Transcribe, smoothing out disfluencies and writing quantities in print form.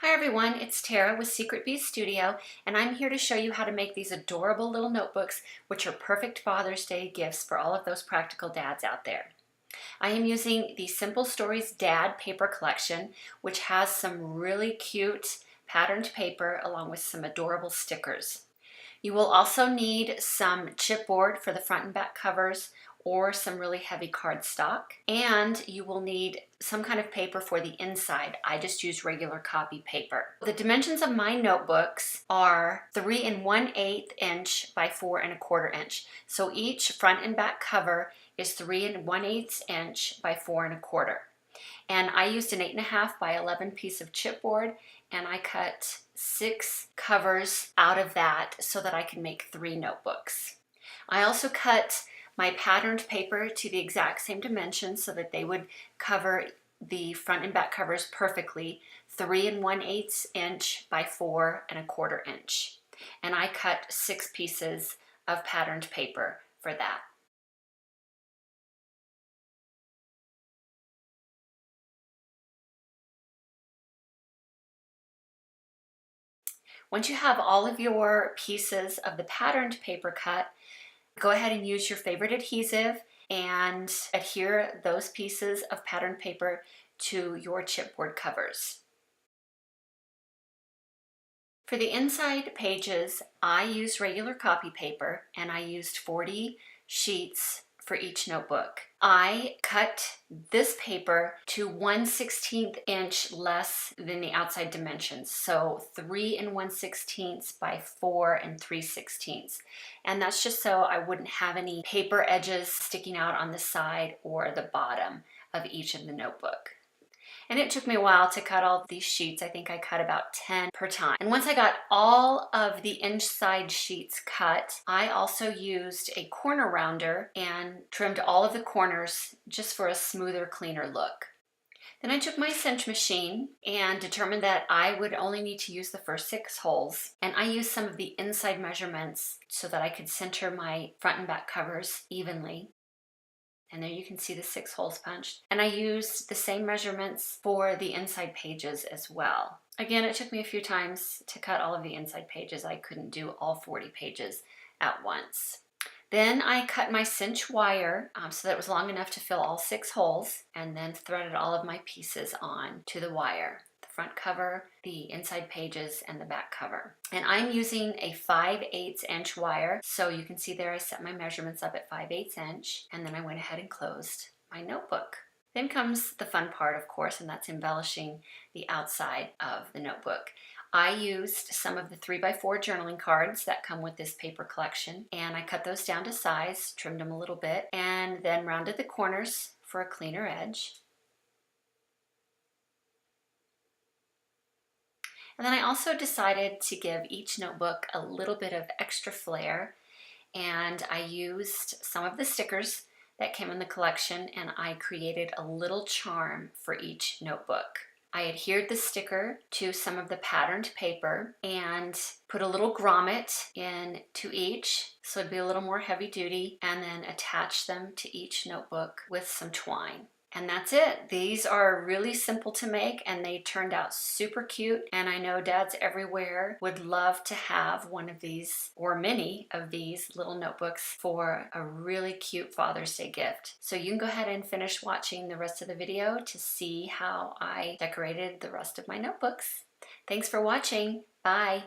Hi everyone, it's Tara with Secret Bee Studio, and I'm here to show you how to make these adorable little notebooks, which are perfect Father's Day gifts for all of those practical dads out there. I am using the Simple Stories Dad paper collection, which has some really cute patterned paper along with some adorable stickers. You will also need some chipboard for the front and back covers or some really heavy cardstock. And you will need some kind of paper for the inside. I just use regular copy paper. The dimensions of my notebooks are 3 1/8 inch by 4 1/4 inch. So each front and back cover is 3 1/8 inch by 4 1/4. And I used an 8.5 by 11 piece of chipboard, and I cut 6 covers out of that so that I can make 3 notebooks. I also cut my patterned paper to the exact same dimensions so that they would cover the front and back covers perfectly, 3 1/8 inch by 4 1/4 inch. And I cut 6 pieces of patterned paper for that. Once you have all of your pieces of the patterned paper cut, go ahead and use your favorite adhesive and adhere those pieces of patterned paper to your chipboard covers. For the inside pages, I used regular copy paper and I used 40 sheets for each notebook. I cut this paper to 1/16 inch less than the outside dimensions. So 3 1/16 by 4 3/16. And that's just so I wouldn't have any paper edges sticking out on the side or the bottom of each of the notebook. And it took me a while to cut all these sheets. I think I cut about 10 per time. And once I got all of the inside sheets cut, I also used a corner rounder and trimmed all of the corners just for a smoother, cleaner look. Then I took my cinch machine and determined that I would only need to use the first 6 holes. And I used some of the inside measurements so that I could center my front and back covers evenly. And there you can see the 6 holes punched. And I used the same measurements for the inside pages as well. Again, it took me a few times to cut all of the inside pages. I couldn't do all 40 pages at once. Then I cut my cinch wire so that it was long enough to fill all 6 holes, and then threaded all of my pieces on to the wire. Front cover, the inside pages, and the back cover. And I'm using a 5/8 inch wire. So you can see there I set my measurements up at 5/8 inch, and then I went ahead and closed my notebook. Then comes the fun part, of course, and that's embellishing the outside of the notebook. I used some of the 3x4 journaling cards that come with this paper collection, and I cut those down to size, trimmed them a little bit, and then rounded the corners for a cleaner edge. And then I also decided to give each notebook a little bit of extra flair, and I used some of the stickers that came in the collection, and I created a little charm for each notebook. I adhered the sticker to some of the patterned paper and put a little grommet in to each, so it'd be a little more heavy duty, and then attach them to each notebook with some twine. And that's it. These are really simple to make, and they turned out super cute. And I know dads everywhere would love to have one of these or many of these little notebooks for a really cute Father's Day gift. So you can go ahead and finish watching the rest of the video to see how I decorated the rest of my notebooks. Thanks for watching. Bye.